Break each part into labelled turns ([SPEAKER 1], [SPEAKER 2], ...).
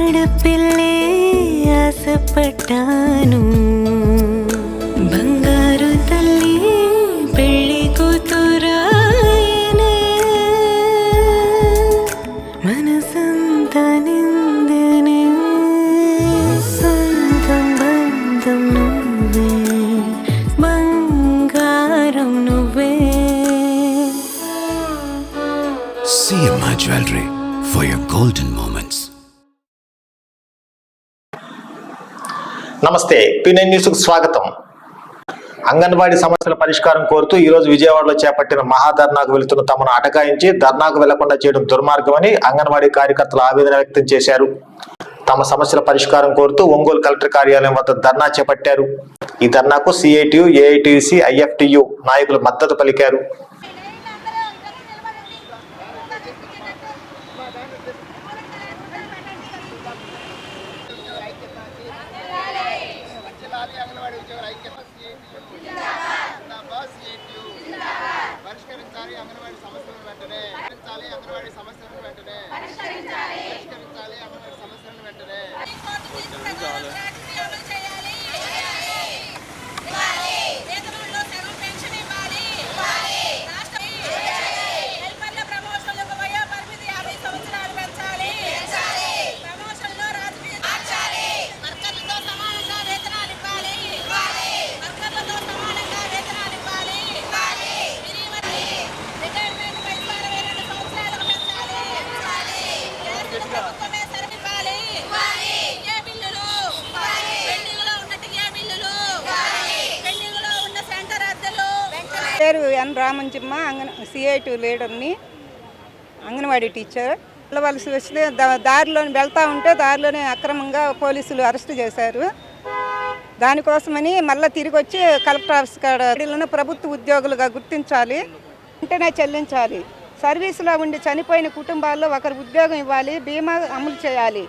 [SPEAKER 1] ఆడపిల్లే ఆశపడ్డాను బంగారు తల్లి పెళ్లి కూతురాయనే మనసంతా నిందనే సొంతం బంధం నువ్వే బంగారం నువ్వే.
[SPEAKER 2] CMI Jewelry for your golden moments.
[SPEAKER 3] నమస్తే, P9 న్యూస్కు స్వాగతం. అంగన్వాడీ సమస్యల పరిష్కారం కోరుతూ ఈరోజు విజయవాడలో చేపట్టిన మహాధర్నాకు వెళుతున్న తమను అటకాయించి ధర్నాకు వెళ్లకుండా చేయడం దుర్మార్గమని అంగన్వాడీ కార్యకర్తలు ఆవేదన వ్యక్తం చేశారు. తమ సమస్యల పరిష్కారం కోరుతూ ఒంగోలు కలెక్టర్ కార్యాలయం వద్ద ధర్నా చేపట్టారు. ఈ ధర్నాకు CITU, AITC, IFTU నాయకులు మద్దతు పలికారు.
[SPEAKER 4] పేరు ఎన్ రామంజమ్మ, CITU లీడర్ని, అంగన్వాడీ టీచర్. వెళ్ళవలసి వస్తే దారిలో వెళ్తూ ఉంటే దారిలోనే అక్రమంగా పోలీసులు అరెస్ట్ చేశారు. దానికోసమని మళ్ళీ తిరిగి వచ్చి కలెక్టర్ ఆఫీస్ కాడ ప్రభుత్వ ఉద్యోగులుగా గుర్తించాలి, వెంటనే చెల్లించాలి. సర్వీసులో ఉండి చనిపోయిన కుటుంబాల్లో ఒకరు ఉద్యోగం ఇవ్వాలి, బీమా అమలు చేయాలి,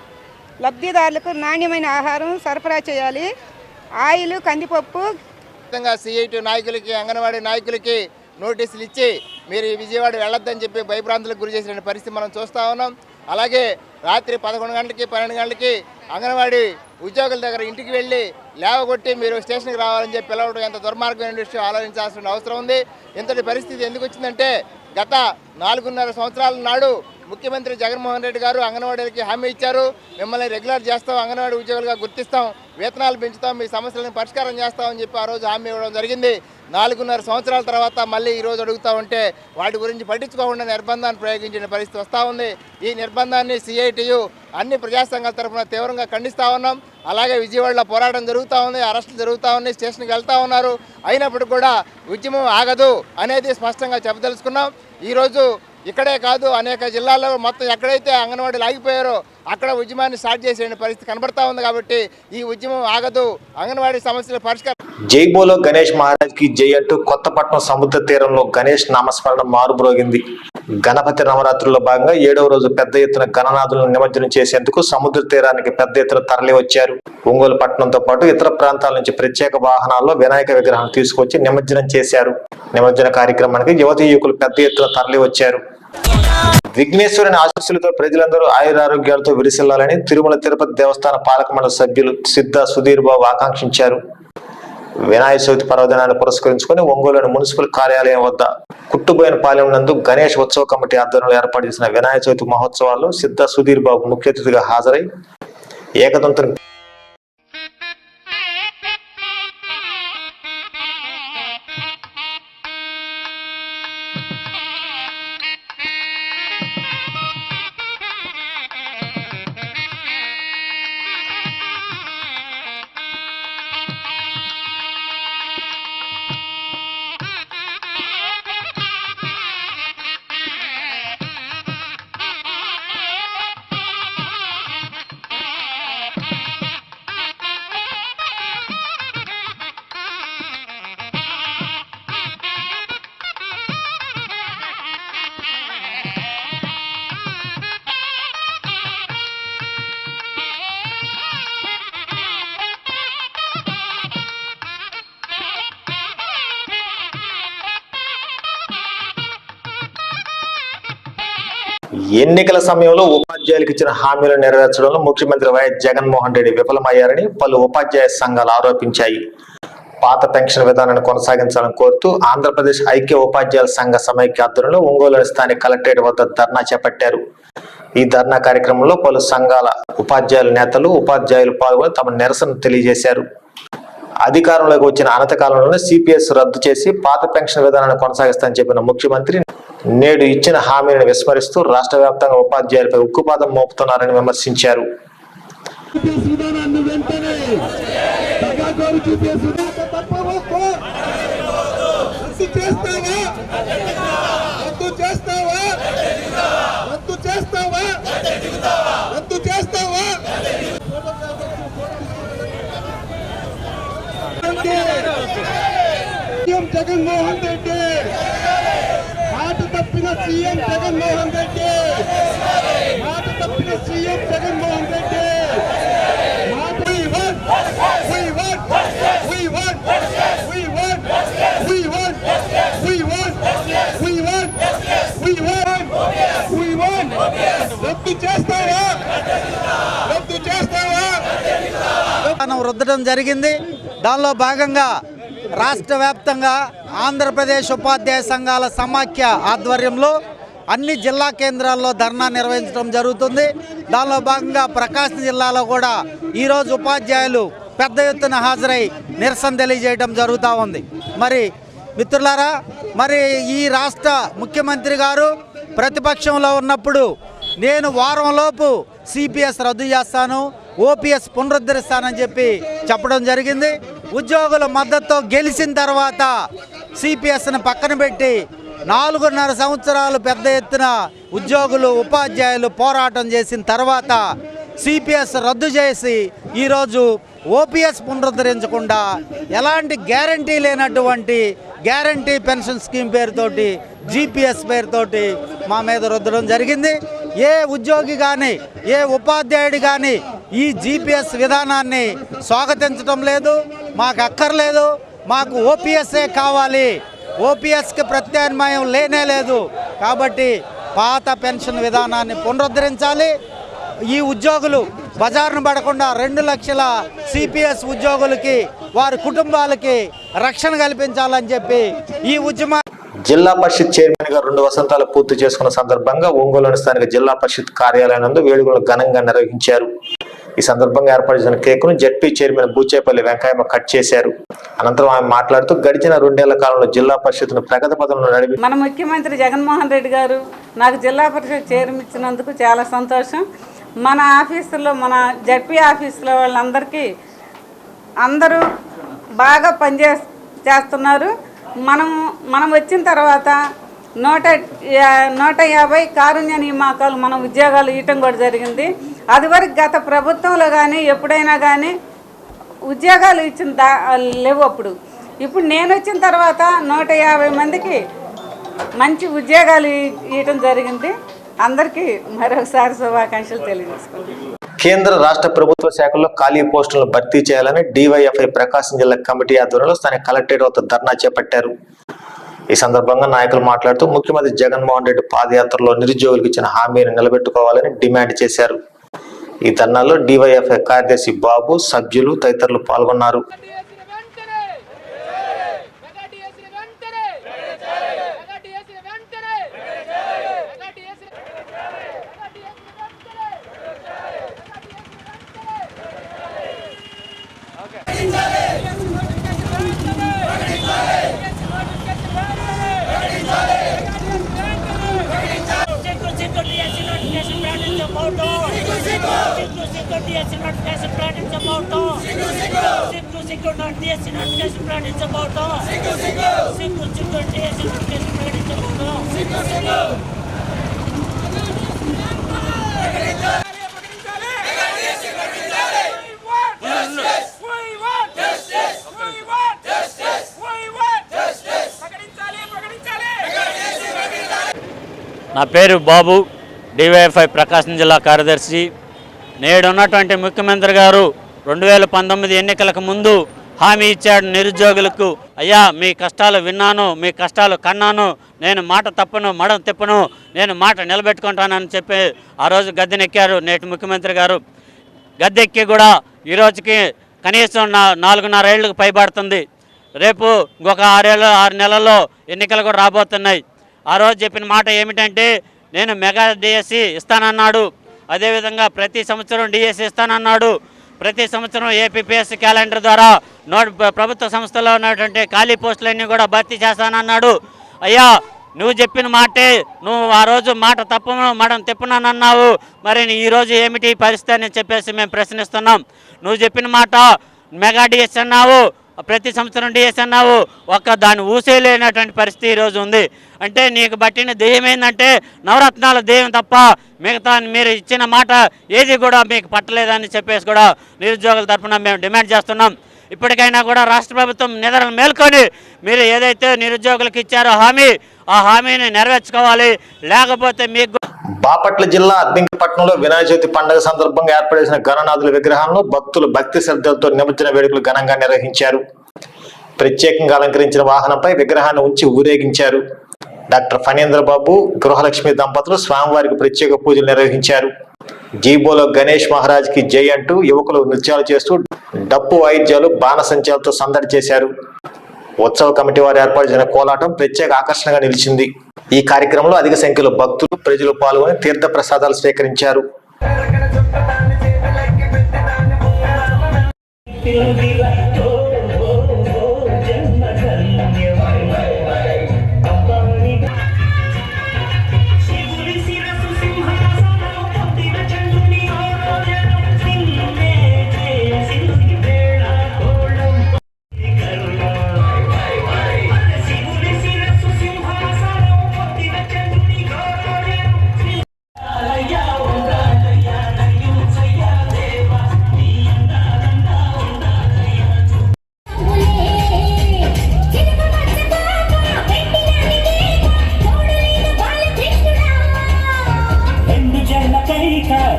[SPEAKER 4] లబ్ధిదారులకు నాణ్యమైన ఆహారం సరఫరా చేయాలి, ఆయిల్, కందిపప్పు.
[SPEAKER 5] CITU నాయకులకి, అంగన్వాడీ నాయకులకి నోటీసులు ఇచ్చి మీరు విజయవాడ వెళ్ళొద్దని చెప్పి భయభ్రాంతులకు గురి చేసిన పరిస్థితి మనం చూస్తూ ఉన్నాం. అలాగే రాత్రి 11 గంటలకి 12 గంటలకి అంగన్వాడీ ఉద్యోగుల దగ్గర ఇంటికి వెళ్ళి లేవగొట్టి మీరు స్టేషన్కి రావాలని చెప్పి పిలవడం ఎంత దుర్మార్గమైన విషయం ఆలోచించాల్సిన అవసరం ఉంది. ఇంతటి పరిస్థితి ఎందుకు వచ్చిందంటే గత 4.5 సంవత్సరాల నాడు ముఖ్యమంత్రి జగన్మోహన్ రెడ్డి గారు అంగన్వాడీలకి హామీ ఇచ్చారు, మిమ్మల్ని రెగ్యులర్ చేస్తాం, అంగన్వాడీ ఉద్యోగులుగా గుర్తిస్తాం, వేతనాలు పెంచుతాం, మీ సమస్యలను పరిష్కారం చేస్తామని చెప్పి ఆ రోజు హామీ ఇవ్వడం జరిగింది. 4.5 సంవత్సరాల తర్వాత మళ్ళీ ఈరోజు అడుగుతూ ఉంటే వాటి గురించి పట్టించుకోకుండా నిర్బంధాన్ని ప్రయోగించిన పరిస్థితి వస్తూ ఉంది. ఈ నిర్బంధాన్ని CITU అన్ని ప్రజా సంఘాల తరఫున తీవ్రంగా ఖండిస్తూ ఉన్నాం. అలాగే విజయవాడలో పోరాటం జరుగుతూ ఉంది, అరెస్టులు జరుగుతూ ఉన్నాయి, స్టేషన్కి వెళ్తూ ఉన్నారు. అయినప్పటికీ కూడా ఉద్యమం ఆగదు అనేది స్పష్టంగా చెప్పదలుచుకున్నాం. ఈరోజు ఇక్కడే కాదు, అనేక జిల్లాల్లో మొత్తం ఎక్కడైతే అంగన్వాడీలు ఆగిపోయారో అక్కడ ఉద్యమాన్ని స్టార్ట్ చేసే పరిస్థితి కనబడతా ఉంది. కాబట్టి ఈ ఉద్యమం ఆగదు, అంగన్వాడీ సమస్యల పరిష్కారం.
[SPEAKER 3] జై బోలో గణేష్ మహారాజ్ కి జై అంటూ కొత్తపట్నం సముద్ర తీరంలో గణేష్ నామస్మరణ మారుమ్రోగింది. గణపతి నవరాత్రుల్లో భాగంగా 7వ రోజు పెద్ద ఎత్తున గణనాథులను నిమజ్జనం చేసేందుకు సముద్ర తీరానికి పెద్ద ఎత్తున తరలి వచ్చారు. ఒంగోలు పట్టణంతో పాటు ఇతర ప్రాంతాల నుంచి ప్రత్యేక వాహనాల్లో వినాయక విగ్రహాన్ని తీసుకొచ్చి నిమజ్జనం చేశారు. నిమజ్జన కార్యక్రమానికి యువతీ యువకులు పెద్ద ఎత్తున తరలి వచ్చారు. విఘ్నేశ్వరుని ఆశీస్సులతో ప్రజలందరూ ఆయురారోగ్యాలతో విరిసిల్లాలని తిరుమల తిరుపతి దేవస్థాన పాలక మండలి సభ్యులు సిద్ధ సుధీర్ బాబు ఆకాంక్షించారు. వినాయక చవితి పర్వదినాన్ని పురస్కరించుకుని ఒంగోలులోని మున్సిపల్ కార్యాలయం వద్ద కుట్టుబోయిన పాలెం నందు గణేష్ ఉత్సవ కమిటీ ఆధ్వర్యంలో ఏర్పాటు చేసిన వినాయక చవితి మహోత్సవాల్లో సిద్ధ సుధీర్ బాబు ముఖ్య అతిథిగా హాజరై ఏకదంతుని ఎన్నికల సమయంలో ఉపాధ్యాయులకు ఇచ్చిన హామీలను నెరవేర్చడంలో ముఖ్యమంత్రి వైఎస్ జగన్మోహన్ రెడ్డి విఫలమయ్యారని పలు ఉపాధ్యాయ సంఘాలు ఆరోపించాయి. పాత పెన్షన్ విధానాన్ని కొనసాగించాలని కోరుతూ ఆంధ్రప్రదేశ్ ఐక్య ఉపాధ్యాయుల సంఘ సమైక్య ఆధ్వర్యంలో ఒంగోలులోని స్థానిక కలెక్టరేట్ వద్ద ధర్నా చేపట్టారు. ఈ ధర్నా కార్యక్రమంలో పలు సంఘాల ఉపాధ్యాయుల నేతలు, ఉపాధ్యాయులు పాల్గొని తమ నిరసన తెలియజేశారు. అధికారంలోకి వచ్చిన అనంత కాలంలోనే సిపిఎస్ రద్దు చేసి పాత పెన్షన్ విధానాన్ని కొనసాగిస్తానని చెప్పిన ముఖ్యమంత్రి నేడు ఇచ్చిన హామీలను విస్మరిస్తూ రాష్ట్ర వ్యాప్తంగా ఉపాధ్యాయులపై ఉక్కుపాదం మోపుతున్నారని విమర్శించారు.
[SPEAKER 6] జగన్మోహన్ రెడ్డి మాట తప్పిన సీఎం జగన్మోహన్ రెడ్డి, మాట తప్పిన సీఎం జగన్మోహన్ రెడ్డి.
[SPEAKER 7] రుద్దడం జరిగింది. దానిలో భాగంగా రాష్ట్ర వ్యాప్తంగా ఆంధ్రప్రదేశ్ ఉపాధ్యాయ సంఘాల సమాఖ్య ఆధ్వర్యంలో అన్ని జిల్లా కేంద్రాల్లో ధర్నా నిర్వహించడం జరుగుతుంది. దానిలో భాగంగా ప్రకాశం జిల్లాలో కూడా ఈరోజు ఉపాధ్యాయులు పెద్ద ఎత్తున హాజరై నిరసన తెలియజేయడం జరుగుతూ ఉంది. మరి మిత్రులారా, మరి ఈ రాష్ట్ర ముఖ్యమంత్రి గారు ప్రతిపక్షంలో ఉన్నప్పుడు నేను వారంలోపు సిపిఎస్ రద్దు చేస్తాను, ఓపీఎస్ పునరుద్ధరిస్తానని చెప్పడం జరిగింది. ఉద్యోగుల మద్దతుతో గెలిచిన తర్వాత సిపిఎస్ని పక్కన పెట్టి 4.5 సంవత్సరాలు పెద్ద ఎత్తున ఉద్యోగులు, ఉపాధ్యాయులు పోరాటం చేసిన తర్వాత సిపిఎస్ రద్దు చేసి ఈరోజు ఓపీఎస్ పునరుద్ధరించకుండా ఎలాంటి గ్యారంటీ లేనటువంటి గ్యారంటీ పెన్షన్ స్కీమ్ పేరుతోటి, జీపీఎస్ పేరుతోటి మా మీద రుద్దడం జరిగింది. ఏ ఉద్యోగి కానీ, ఏ ఉపాధ్యాయుడు కానీ ఈ జీపీఎస్ విధానాన్ని స్వాగతించడం లేదు. మాకు అక్కర్లేదు, మాకు ఓపీఎస్ఏ కావాలి, ఓపీఎస్కి ప్రత్యామ్నాయం లేనే లేదు. కాబట్టి పాత పెన్షన్ విధానాన్ని పునరుద్ధరించాలి. ఈ ఉద్యోగులు బజారును పడకుండా 2 లక్షల సిపిఎస్ ఉద్యోగులకి, వారి కుటుంబాలకి రక్షణ కల్పించాలని చెప్పి ఈ ఉద్యమం.
[SPEAKER 3] జిల్లా పరిషత్ చైర్మన్ గా 2 వసంతాలు పూర్తి చేసుకున్న సందర్భంగా ఒంగోలులోని స్థానిక జిల్లా పరిషత్ కార్యాలయం నందు వేడుకలను ఘనంగా నిర్వహించారు. ఈ సందర్భంగా ఏర్పాటు చేసిన కేకును ZP chairman Bucheppalli Venkayamma cut చేశారు. అనంతరం ఆమె మాట్లాడుతూ గడిచిన 2 ఏళ్ల కాలంలో జిల్లా పరిషత్ను ప్రగతి పథంలో నడిపి
[SPEAKER 8] మన ముఖ్యమంత్రి జగన్మోహన్ రెడ్డి గారు నాకు జిల్లా పరిషత్ చైర్మన్ ఇచ్చినందుకు చాలా సంతోషం. మన ఆఫీసులో, మన జెడ్పీ ఆఫీసులో వాళ్ళందరికీ అందరూ బాగా చేస్తున్నారు. మనం వచ్చిన తర్వాత 150 కారుణ్య నియామకాలు మన ఉద్యోగాలు ఇవ్వటం కూడా జరిగింది. అదివరకు గత ప్రభుత్వంలో కానీ ఎప్పుడైనా కానీ ఉద్యోగాలు ఇచ్చిన లేవు. ఇప్పుడు నేను వచ్చిన తర్వాత 150 మందికి మంచి ఉద్యోగాలు ఇవ్వటం జరిగింది. అందరికీ మరొకసారి శుభాకాంక్షలు తెలియజేసుకుంటున్నాను.
[SPEAKER 3] కేంద్ర రాష్ట్ర ప్రభుత్వ శాఖల్లో ఖాళీ పోస్టులను భర్తీ చేయాలని డివైఎఫ్ఐ ప్రకాశం జిల్లా కమిటీ ఆధ్వర్యంలో స్థానిక కలెక్టరేట్ వద్ద ధర్నా చేపట్టారు. ఈ సందర్భంగా నాయకులు మాట్లాడుతూ ముఖ్యమంత్రి జగన్మోహన్ రెడ్డి పాదయాత్రలో నిరుద్యోగులకు ఇచ్చిన హామీని నిలబెట్టుకోవాలని డిమాండ్ చేశారు. ఈ ధర్నాలో డివైఎఫ్ఐ కార్యదర్శి బాబు, సభ్యులు తదితరులు పాల్గొన్నారు.
[SPEAKER 9] నా పేరు బాబు, డివైఎఫ్ఐ ప్రకాశం జిల్లా కార్యదర్శి. నేడున్నటువంటి ముఖ్యమంత్రి గారు 2019 ఎన్నికలకు ముందు హామీ ఇచ్చాడు నిరుద్యోగులకు. అయ్యా మీ కష్టాలు విన్నాను, మీ కష్టాలు కన్నాను, నేను మాట తప్పను మడం తిప్పను, నేను మాట నిలబెట్టుకుంటానని చెప్పి ఆ రోజు గద్దెనెక్కారు నేటి ముఖ్యమంత్రి గారు. గద్దెక్కి కూడా ఈరోజుకి కనీసం 4.5 ఏళ్ళకు పైబడుతుంది. రేపు ఇంకొక 6 నెలల్లో ఎన్నికలు కూడా రాబోతున్నాయి. ఆ రోజు చెప్పిన మాట ఏమిటంటే నేను మెగా డిఎస్సి ఇస్తానన్నాడు. అదేవిధంగా ప్రతి సంవత్సరం డిఎస్సి ఇస్తానన్నాడు. ప్రతి సంవత్సరం ఏపీపీఎస్సీ క్యాలెండర్ ద్వారా ప్రభుత్వ సంస్థలో ఉన్నటువంటి ఖాళీ పోస్టులన్నీ కూడా భర్తీ చేస్తానన్నాడు. అయ్యా నువ్వు చెప్పిన మాటే, నువ్వు ఆ రోజు మాట తప్పను మడం తిప్పనన్నావు, మరి ఈరోజు ఏమిటి పరిస్థితి అని చెప్పేసి మేము ప్రశ్నిస్తున్నాం. నువ్వు చెప్పిన మాట మెగా డిఎస్సి అన్నావు, ప్రతి సంవత్సరం డిఎస్సి అన్నావు, దాన్ని ఊసేలేనటువంటి పరిస్థితి ఈరోజు ఉంది. అంటే నీకు పట్టిన దెయ్యం ఏంటంటే నవరత్నాల దెయ్యం తప్ప మిగతా మీరు ఇచ్చిన మాట ఏది కూడా మీకు పట్టలేదని చెప్పేసి కూడా నిరుద్యోగుల తరఫున మేము డిమాండ్ చేస్తున్నాం. ఇప్పటికైనా కూడా రాష్ట్ర ప్రభుత్వం నిద్రలు మేల్కొని మీరు ఏదైతే నిరుద్యోగులకు ఇచ్చారో హామీ, ఆ హామీని నెరవేర్చుకోవాలి. లేకపోతే మీకు
[SPEAKER 3] బాపట్ల జిల్లా అద్దంకిపట్నంలో వినాయక చవితి పండుగ సందర్భంగా ఏర్పడేసిన గణనాథుల విగ్రహాలను భక్తులు భక్తి శ్రద్ధలతో నిమజ్జన వేడుకలు ఘనంగా నిర్వహించారు. ప్రత్యేకంగా అలంకరించిన వాహనంపై విగ్రహాన్ని ఉంచి ఊరేగించారు. డాక్టర్ ఫణీంద్రబాబు, గృహలక్ష్మి దంపతులు స్వామివారికి ప్రత్యేక పూజలు నిర్వహించారు. జీబోలో గణేష్ మహారాజ్ కి జై అంటూ యువకులు నృత్యాలు చేస్తూ డప్పు వాయిద్యాలు బాణసంచాలతో సందడి చేశారు. ఉత్సవ కమిటీ వారు ఏర్పాటు చేసిన కోలాటం ప్రత్యేక ఆకర్షణగా నిలిచింది. ఈ కార్యక్రమంలో అధిక సంఖ్యలో భక్తులు, ప్రజలు పాల్గొని తీర్థ ప్రసాదాలు స్వీకరించారు.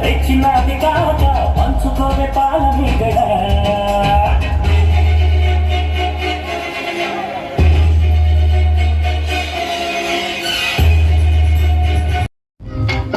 [SPEAKER 10] రెచ్చినది కాక పంచుకోవే పాల మిగడ